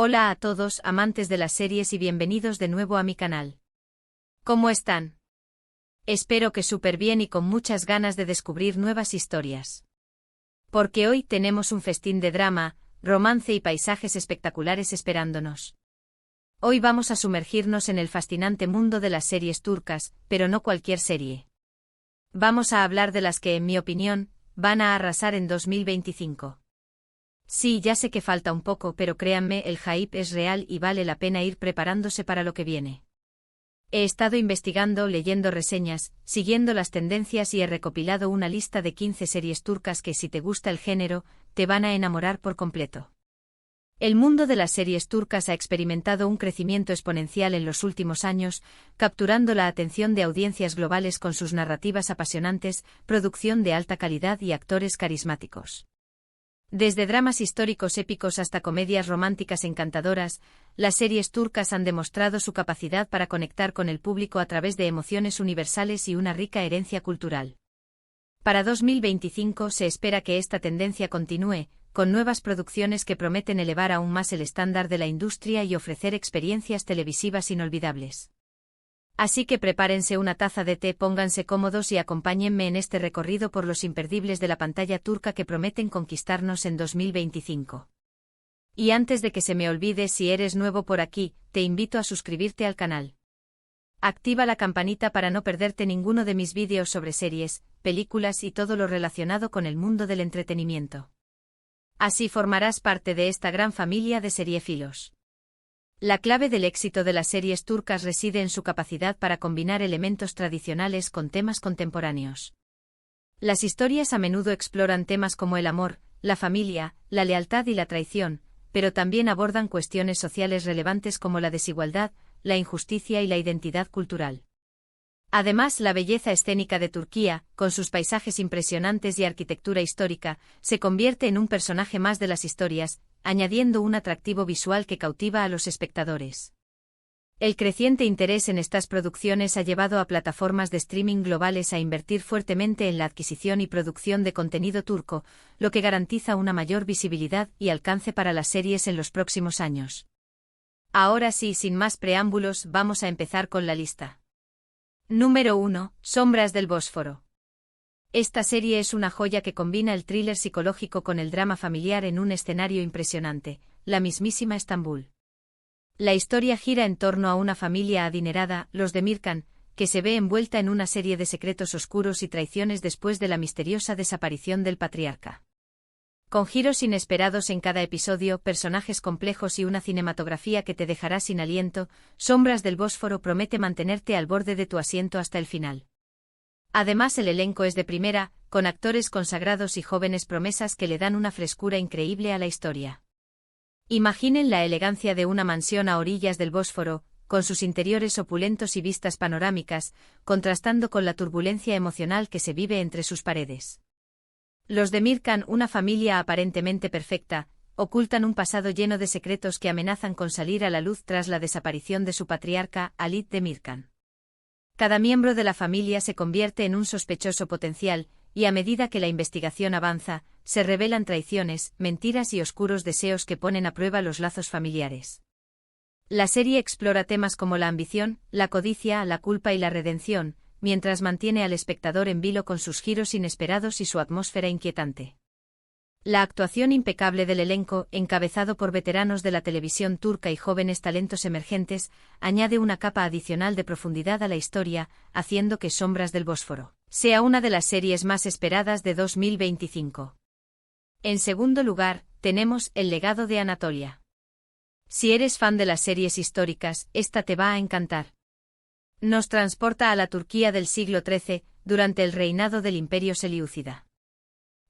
Hola a todos, amantes de las series, y bienvenidos de nuevo a mi canal. ¿Cómo están? Espero que súper bien y con muchas ganas de descubrir nuevas historias. Porque hoy tenemos un festín de drama, romance y paisajes espectaculares esperándonos. Hoy vamos a sumergirnos en el fascinante mundo de las series turcas, pero no cualquier serie. Vamos a hablar de las que, en mi opinión, van a arrasar en 2025. Sí, ya sé que falta un poco, pero créanme, el hype es real y vale la pena ir preparándose para lo que viene. He estado investigando, leyendo reseñas, siguiendo las tendencias y he recopilado una lista de 15 series turcas que, si te gusta el género, te van a enamorar por completo. El mundo de las series turcas ha experimentado un crecimiento exponencial en los últimos años, capturando la atención de audiencias globales con sus narrativas apasionantes, producción de alta calidad y actores carismáticos. Desde dramas históricos épicos hasta comedias románticas encantadoras, las series turcas han demostrado su capacidad para conectar con el público a través de emociones universales y una rica herencia cultural. Para 2025 se espera que esta tendencia continúe, con nuevas producciones que prometen elevar aún más el estándar de la industria y ofrecer experiencias televisivas inolvidables. Así que prepárense una taza de té, pónganse cómodos y acompáñenme en este recorrido por los imperdibles de la pantalla turca que prometen conquistarnos en 2025. Y antes de que se me olvide, si eres nuevo por aquí, te invito a suscribirte al canal. Activa la campanita para no perderte ninguno de mis vídeos sobre series, películas y todo lo relacionado con el mundo del entretenimiento. Así formarás parte de esta gran familia de seriéfilos. La clave del éxito de las series turcas reside en su capacidad para combinar elementos tradicionales con temas contemporáneos. Las historias a menudo exploran temas como el amor, la familia, la lealtad y la traición, pero también abordan cuestiones sociales relevantes como la desigualdad, la injusticia y la identidad cultural. Además, la belleza escénica de Turquía, con sus paisajes impresionantes y arquitectura histórica, se convierte en un personaje más de las historias, añadiendo un atractivo visual que cautiva a los espectadores. El creciente interés en estas producciones ha llevado a plataformas de streaming globales a invertir fuertemente en la adquisición y producción de contenido turco, lo que garantiza una mayor visibilidad y alcance para las series en los próximos años. Ahora sí, sin más preámbulos, vamos a empezar con la lista. Número 1. Sombras del Bósforo. Esta serie es una joya que combina el thriller psicológico con el drama familiar en un escenario impresionante, la mismísima Estambul. La historia gira en torno a una familia adinerada, los Demirkan, que se ve envuelta en una serie de secretos oscuros y traiciones después de la misteriosa desaparición del patriarca. Con giros inesperados en cada episodio, personajes complejos y una cinematografía que te dejará sin aliento, Sombras del Bósforo promete mantenerte al borde de tu asiento hasta el final. Además, el elenco es de primera, con actores consagrados y jóvenes promesas que le dan una frescura increíble a la historia. Imaginen la elegancia de una mansión a orillas del Bósforo, con sus interiores opulentos y vistas panorámicas, contrastando con la turbulencia emocional que se vive entre sus paredes. Los Demirkan, una familia aparentemente perfecta, ocultan un pasado lleno de secretos que amenazan con salir a la luz tras la desaparición de su patriarca, Halit Demirkan. Cada miembro de la familia se convierte en un sospechoso potencial, y a medida que la investigación avanza, se revelan traiciones, mentiras y oscuros deseos que ponen a prueba los lazos familiares. La serie explora temas como la ambición, la codicia, la culpa y la redención, mientras mantiene al espectador en vilo con sus giros inesperados y su atmósfera inquietante. La actuación impecable del elenco, encabezado por veteranos de la televisión turca y jóvenes talentos emergentes, añade una capa adicional de profundidad a la historia, haciendo que Sombras del Bósforo sea una de las series más esperadas de 2025. En segundo lugar, tenemos El legado de Anatolia. Si eres fan de las series históricas, esta te va a encantar. Nos transporta a la Turquía del siglo XIII, durante el reinado del Imperio Selyúcida.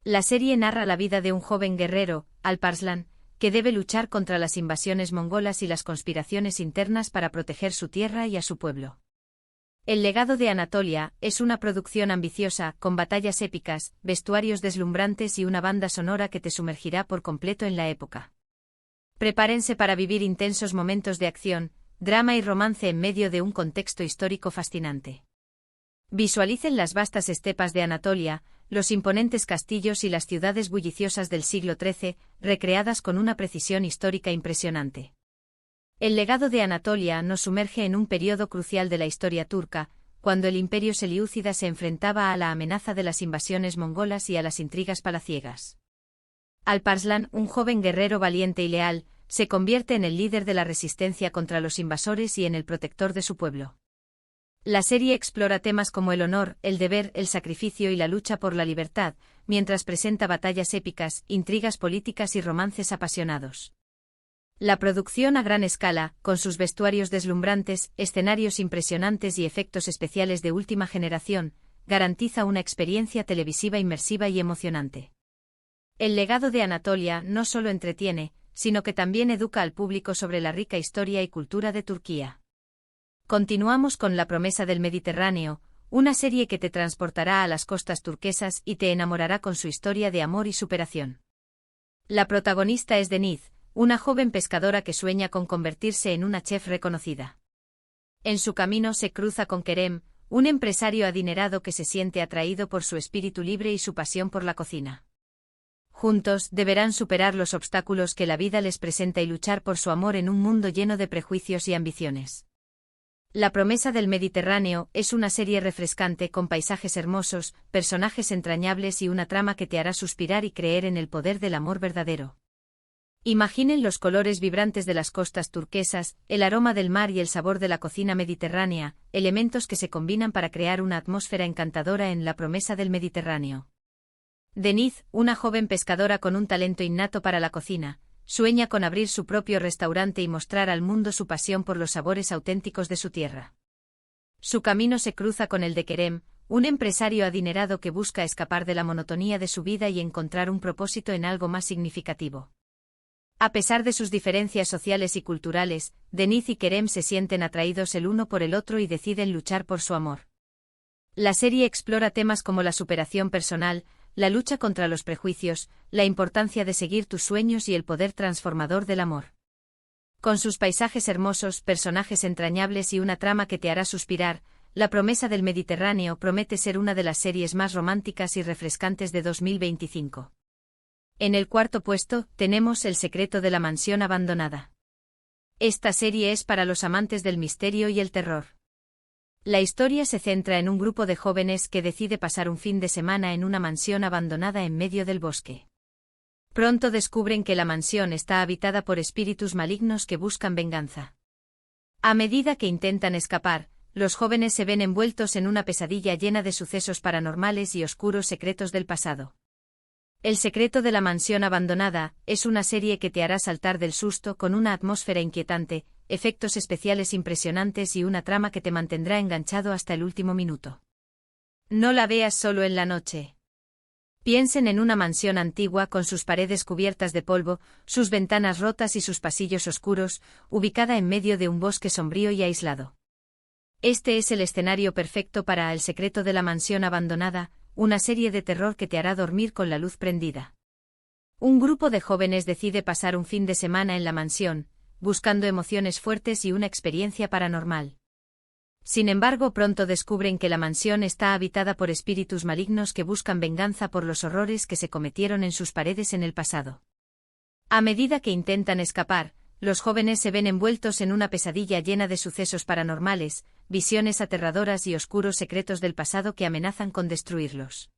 La serie narra la vida de un joven guerrero, Alparslan, que debe luchar contra las invasiones mongolas y las conspiraciones internas para proteger su tierra y a su pueblo. El legado de Anatolia es una producción ambiciosa, con batallas épicas, vestuarios deslumbrantes y una banda sonora que te sumergirá por completo en la época. Prepárense para vivir intensos momentos de acción, drama y romance en medio de un contexto histórico fascinante. Visualicen las vastas estepas de Anatolia, los imponentes castillos y las ciudades bulliciosas del siglo XIII, recreadas con una precisión histórica impresionante. El legado de Anatolia nos sumerge en un periodo crucial de la historia turca, cuando el imperio selyúcida se enfrentaba a la amenaza de las invasiones mongolas y a las intrigas palaciegas. Alparslan, un joven guerrero valiente y leal, se convierte en el líder de la resistencia contra los invasores y en el protector de su pueblo. La serie explora temas como el honor, el deber, el sacrificio y la lucha por la libertad, mientras presenta batallas épicas, intrigas políticas y romances apasionados. La producción a gran escala, con sus vestuarios deslumbrantes, escenarios impresionantes y efectos especiales de última generación, garantiza una experiencia televisiva inmersiva y emocionante. El legado de Anatolia no solo entretiene, sino que también educa al público sobre la rica historia y cultura de Turquía. Continuamos con La promesa del Mediterráneo, una serie que te transportará a las costas turquesas y te enamorará con su historia de amor y superación. La protagonista es Deniz, una joven pescadora que sueña con convertirse en una chef reconocida. En su camino se cruza con Kerem, un empresario adinerado que se siente atraído por su espíritu libre y su pasión por la cocina. Juntos deberán superar los obstáculos que la vida les presenta y luchar por su amor en un mundo lleno de prejuicios y ambiciones. La promesa del Mediterráneo es una serie refrescante con paisajes hermosos, personajes entrañables y una trama que te hará suspirar y creer en el poder del amor verdadero. Imaginen los colores vibrantes de las costas turquesas, el aroma del mar y el sabor de la cocina mediterránea, elementos que se combinan para crear una atmósfera encantadora en La promesa del Mediterráneo. Deniz, una joven pescadora con un talento innato para la cocina, sueña con abrir su propio restaurante y mostrar al mundo su pasión por los sabores auténticos de su tierra. Su camino se cruza con el de Kerem, un empresario adinerado que busca escapar de la monotonía de su vida y encontrar un propósito en algo más significativo. A pesar de sus diferencias sociales y culturales, Deniz y Kerem se sienten atraídos el uno por el otro y deciden luchar por su amor. La serie explora temas como la superación personal, la lucha contra los prejuicios, la importancia de seguir tus sueños y el poder transformador del amor. Con sus paisajes hermosos, personajes entrañables y una trama que te hará suspirar, La promesa del Mediterráneo promete ser una de las series más románticas y refrescantes de 2025. En el cuarto puesto, tenemos El secreto de la mansión abandonada. Esta serie es para los amantes del misterio y el terror. La historia se centra en un grupo de jóvenes que decide pasar un fin de semana en una mansión abandonada en medio del bosque. Pronto descubren que la mansión está habitada por espíritus malignos que buscan venganza. A medida que intentan escapar, los jóvenes se ven envueltos en una pesadilla llena de sucesos paranormales y oscuros secretos del pasado. El secreto de la mansión abandonada es una serie que te hará saltar del susto con una atmósfera inquietante, efectos especiales impresionantes y una trama que te mantendrá enganchado hasta el último minuto. No la veas solo en la noche. Piensen en una mansión antigua con sus paredes cubiertas de polvo, sus ventanas rotas y sus pasillos oscuros, ubicada en medio de un bosque sombrío y aislado. Este es el escenario perfecto para El secreto de la mansión abandonada, una serie de terror que te hará dormir con la luz prendida. Un grupo de jóvenes decide pasar un fin de semana en la mansión, buscando emociones fuertes y una experiencia paranormal. Sin embargo, pronto descubren que la mansión está habitada por espíritus malignos que buscan venganza por los horrores que se cometieron en sus paredes en el pasado. A medida que intentan escapar, los jóvenes se ven envueltos en una pesadilla llena de sucesos paranormales, visiones aterradoras y oscuros secretos del pasado que amenazan con destruirlos.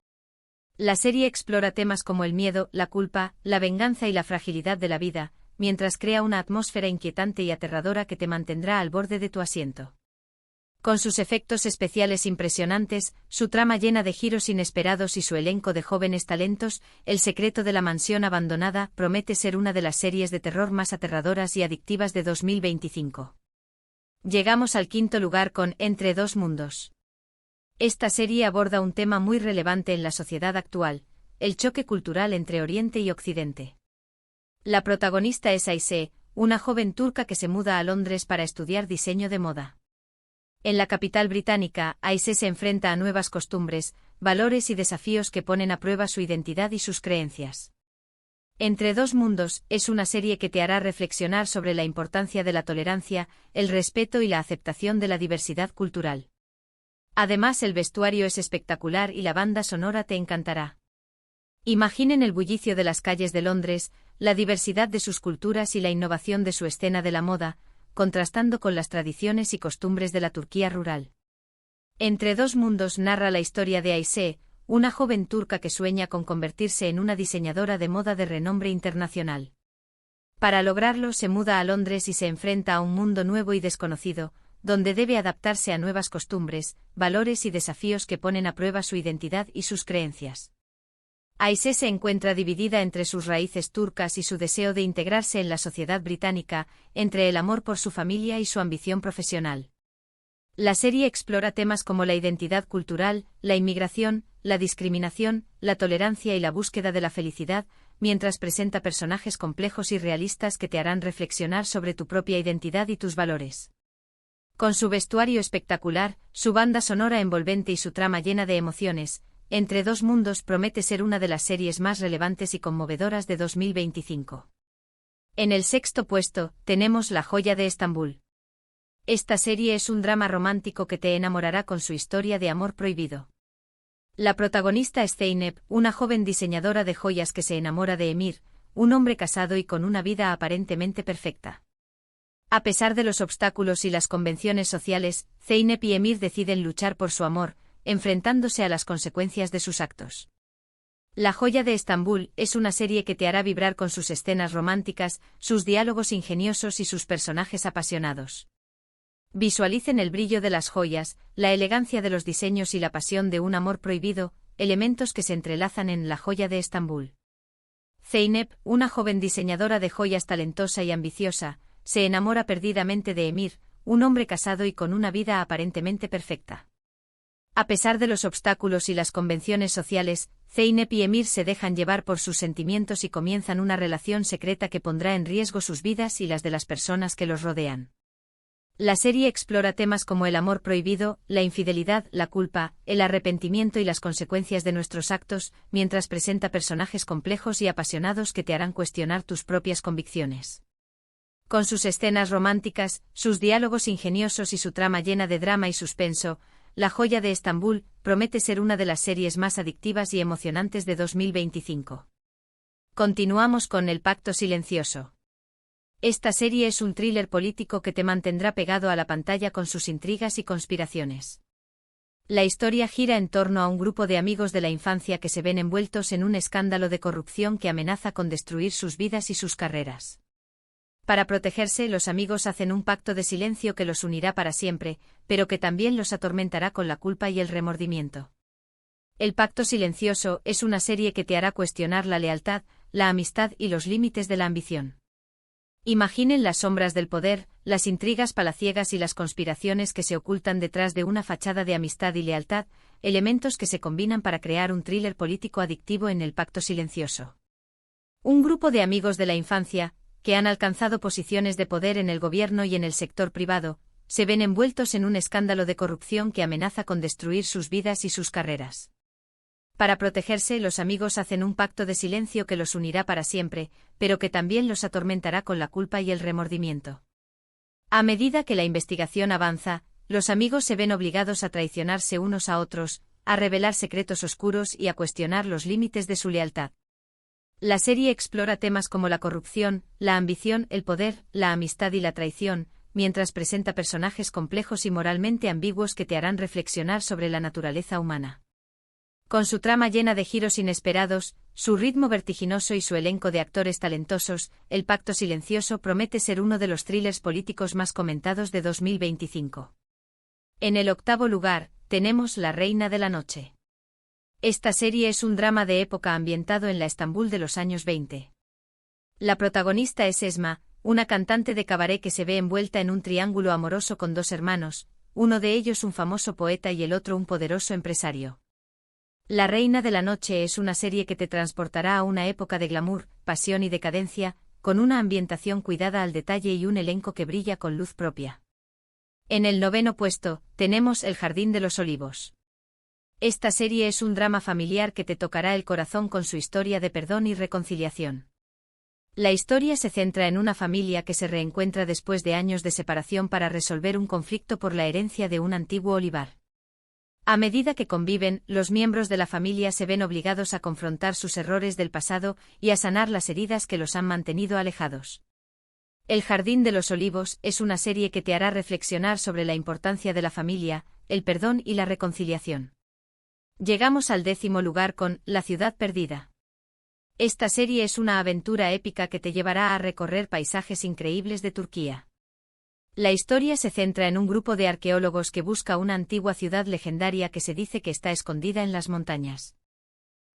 La serie explora temas como el miedo, la culpa, la venganza y la fragilidad de la vida, mientras crea una atmósfera inquietante y aterradora que te mantendrá al borde de tu asiento. Con sus efectos especiales impresionantes, su trama llena de giros inesperados y su elenco de jóvenes talentos, El secreto de la mansión abandonada promete ser una de las series de terror más aterradoras y adictivas de 2025. Llegamos al quinto lugar con Entre dos mundos. Esta serie aborda un tema muy relevante en la sociedad actual, el choque cultural entre Oriente y Occidente. La protagonista es Ayşe, una joven turca que se muda a Londres para estudiar diseño de moda. En la capital británica, Ayşe se enfrenta a nuevas costumbres, valores y desafíos que ponen a prueba su identidad y sus creencias. Entre dos mundos es una serie que te hará reflexionar sobre la importancia de la tolerancia, el respeto y la aceptación de la diversidad cultural. Además, el vestuario es espectacular y la banda sonora te encantará. Imaginen el bullicio de las calles de Londres, la diversidad de sus culturas y la innovación de su escena de la moda, contrastando con las tradiciones y costumbres de la Turquía rural. Entre dos mundos narra la historia de Ayşe, una joven turca que sueña con convertirse en una diseñadora de moda de renombre internacional. Para lograrlo se muda a Londres y se enfrenta a un mundo nuevo y desconocido, donde debe adaptarse a nuevas costumbres, valores y desafíos que ponen a prueba su identidad y sus creencias. Ayşe se encuentra dividida entre sus raíces turcas y su deseo de integrarse en la sociedad británica, entre el amor por su familia y su ambición profesional. La serie explora temas como la identidad cultural, la inmigración, la discriminación, la tolerancia y la búsqueda de la felicidad, mientras presenta personajes complejos y realistas que te harán reflexionar sobre tu propia identidad y tus valores. Con su vestuario espectacular, su banda sonora envolvente y su trama llena de emociones, Entre dos mundos promete ser una de las series más relevantes y conmovedoras de 2025. En el sexto puesto, tenemos La joya de Estambul. Esta serie es un drama romántico que te enamorará con su historia de amor prohibido. La protagonista es Zeynep, una joven diseñadora de joyas que se enamora de Emir, un hombre casado y con una vida aparentemente perfecta. A pesar de los obstáculos y las convenciones sociales, Zeynep y Emir deciden luchar por su amor, enfrentándose a las consecuencias de sus actos. La joya de Estambul es una serie que te hará vibrar con sus escenas románticas, sus diálogos ingeniosos y sus personajes apasionados. Visualicen el brillo de las joyas, la elegancia de los diseños y la pasión de un amor prohibido, elementos que se entrelazan en La joya de Estambul. Zeynep, una joven diseñadora de joyas talentosa y ambiciosa, se enamora perdidamente de Emir, un hombre casado y con una vida aparentemente perfecta. A pesar de los obstáculos y las convenciones sociales, Zeynep y Emir se dejan llevar por sus sentimientos y comienzan una relación secreta que pondrá en riesgo sus vidas y las de las personas que los rodean. La serie explora temas como el amor prohibido, la infidelidad, la culpa, el arrepentimiento y las consecuencias de nuestros actos, mientras presenta personajes complejos y apasionados que te harán cuestionar tus propias convicciones. Con sus escenas románticas, sus diálogos ingeniosos y su trama llena de drama y suspenso, La joya de Estambul promete ser una de las series más adictivas y emocionantes de 2025. Continuamos con El pacto silencioso. Esta serie es un thriller político que te mantendrá pegado a la pantalla con sus intrigas y conspiraciones. La historia gira en torno a un grupo de amigos de la infancia que se ven envueltos en un escándalo de corrupción que amenaza con destruir sus vidas y sus carreras. Para protegerse, los amigos hacen un pacto de silencio que los unirá para siempre, pero que también los atormentará con la culpa y el remordimiento. El pacto silencioso es una serie que te hará cuestionar la lealtad, la amistad y los límites de la ambición. Imaginen las sombras del poder, las intrigas palaciegas y las conspiraciones que se ocultan detrás de una fachada de amistad y lealtad, elementos que se combinan para crear un thriller político adictivo en El pacto silencioso. Un grupo de amigos de la infancia, que han alcanzado posiciones de poder en el gobierno y en el sector privado, se ven envueltos en un escándalo de corrupción que amenaza con destruir sus vidas y sus carreras. Para protegerse, los amigos hacen un pacto de silencio que los unirá para siempre, pero que también los atormentará con la culpa y el remordimiento. A medida que la investigación avanza, los amigos se ven obligados a traicionarse unos a otros, a revelar secretos oscuros y a cuestionar los límites de su lealtad. La serie explora temas como la corrupción, la ambición, el poder, la amistad y la traición, mientras presenta personajes complejos y moralmente ambiguos que te harán reflexionar sobre la naturaleza humana. Con su trama llena de giros inesperados, su ritmo vertiginoso y su elenco de actores talentosos, El pacto silencioso promete ser uno de los thrillers políticos más comentados de 2025. En el octavo lugar, tenemos La reina de la noche. Esta serie es un drama de época ambientado en la Estambul de los años 20. La protagonista es Esma, una cantante de cabaret que se ve envuelta en un triángulo amoroso con dos hermanos, uno de ellos un famoso poeta y el otro un poderoso empresario. La reina de la noche es una serie que te transportará a una época de glamour, pasión y decadencia, con una ambientación cuidada al detalle y un elenco que brilla con luz propia. En el noveno puesto, tenemos El jardín de los olivos. Esta serie es un drama familiar que te tocará el corazón con su historia de perdón y reconciliación. La historia se centra en una familia que se reencuentra después de años de separación para resolver un conflicto por la herencia de un antiguo olivar. A medida que conviven, los miembros de la familia se ven obligados a confrontar sus errores del pasado y a sanar las heridas que los han mantenido alejados. El Jardín de los Olivos es una serie que te hará reflexionar sobre la importancia de la familia, el perdón y la reconciliación. Llegamos al 10º lugar con La ciudad perdida. Esta serie es una aventura épica que te llevará a recorrer paisajes increíbles de Turquía. La historia se centra en un grupo de arqueólogos que busca una antigua ciudad legendaria que se dice que está escondida en las montañas.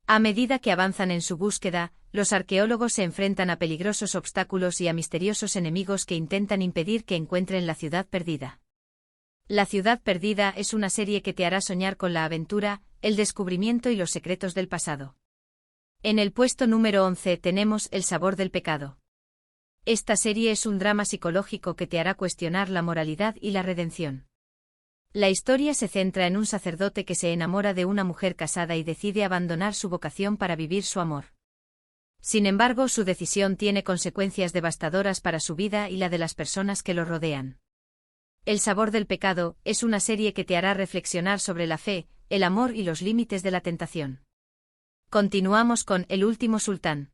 A medida que avanzan en su búsqueda, los arqueólogos se enfrentan a peligrosos obstáculos y a misteriosos enemigos que intentan impedir que encuentren la ciudad perdida. La ciudad perdida es una serie que te hará soñar con la aventura, el descubrimiento y los secretos del pasado. En el puesto número 11 tenemos El sabor del pecado. Esta serie es un drama psicológico que te hará cuestionar la moralidad y la redención. La historia se centra en un sacerdote que se enamora de una mujer casada y decide abandonar su vocación para vivir su amor. Sin embargo, su decisión tiene consecuencias devastadoras para su vida y la de las personas que lo rodean. El sabor del pecado es una serie que te hará reflexionar sobre la fe, el amor y los límites de la tentación. Continuamos con El último sultán.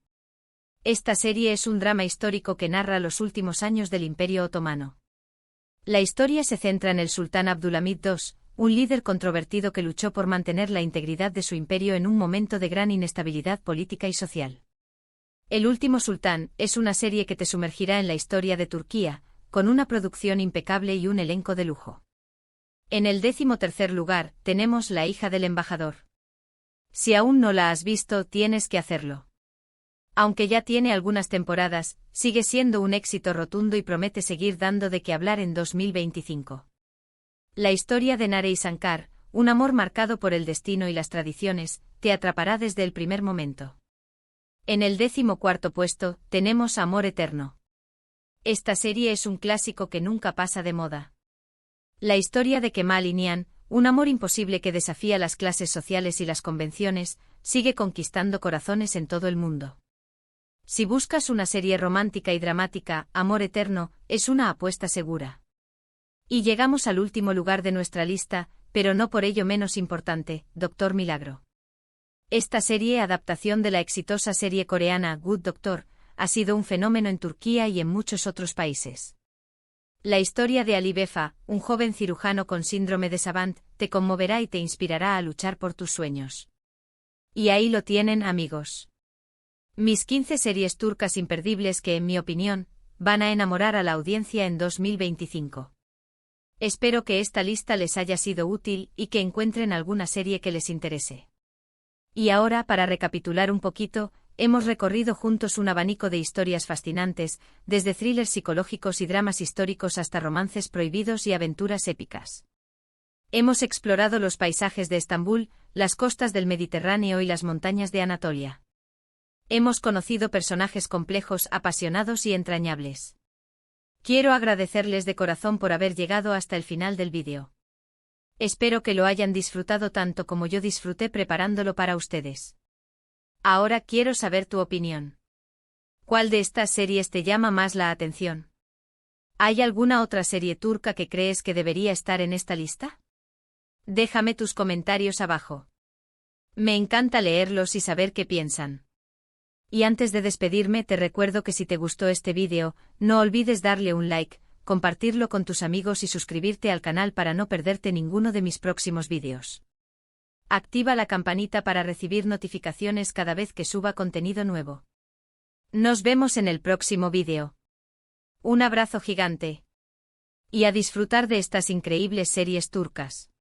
Esta serie es un drama histórico que narra los últimos años del Imperio Otomano. La historia se centra en el sultán Abdülhamid II, un líder controvertido que luchó por mantener la integridad de su imperio en un momento de gran inestabilidad política y social. El último sultán es una serie que te sumergirá en la historia de Turquía, con una producción impecable y un elenco de lujo. En el 13º lugar, tenemos La hija del embajador. Si aún no la has visto, tienes que hacerlo. Aunque ya tiene algunas temporadas, sigue siendo un éxito rotundo y promete seguir dando de qué hablar en 2025. La historia de Nare y Shankar, un amor marcado por el destino y las tradiciones, te atrapará desde el primer momento. En el 14º puesto, tenemos Amor eterno. Esta serie es un clásico que nunca pasa de moda. La historia de Kemal y Nihan, un amor imposible que desafía las clases sociales y las convenciones, sigue conquistando corazones en todo el mundo. Si buscas una serie romántica y dramática, Amor eterno es una apuesta segura. Y llegamos al último lugar de nuestra lista, pero no por ello menos importante, Doctor Milagro. Esta serie, adaptación de la exitosa serie coreana Good Doctor, ha sido un fenómeno en Turquía y en muchos otros países. La historia de Ali Befa, un joven cirujano con síndrome de Savant, te conmoverá y te inspirará a luchar por tus sueños. Y ahí lo tienen, amigos. Mis 15 series turcas imperdibles que, en mi opinión, van a enamorar a la audiencia en 2025. Espero que esta lista les haya sido útil y que encuentren alguna serie que les interese. Y ahora, para recapitular un poquito, hemos recorrido juntos un abanico de historias fascinantes, desde thrillers psicológicos y dramas históricos hasta romances prohibidos y aventuras épicas. Hemos explorado los paisajes de Estambul, las costas del Mediterráneo y las montañas de Anatolia. Hemos conocido personajes complejos, apasionados y entrañables. Quiero agradecerles de corazón por haber llegado hasta el final del vídeo. Espero que lo hayan disfrutado tanto como yo disfruté preparándolo para ustedes. Ahora quiero saber tu opinión. ¿Cuál de estas series te llama más la atención? ¿Hay alguna otra serie turca que crees que debería estar en esta lista? Déjame tus comentarios abajo. Me encanta leerlos y saber qué piensan. Y antes de despedirme te recuerdo que si te gustó este vídeo, no olvides darle un like, compartirlo con tus amigos y suscribirte al canal para no perderte ninguno de mis próximos vídeos. Activa la campanita para recibir notificaciones cada vez que suba contenido nuevo. Nos vemos en el próximo vídeo. Un abrazo gigante. Y a disfrutar de estas increíbles series turcas.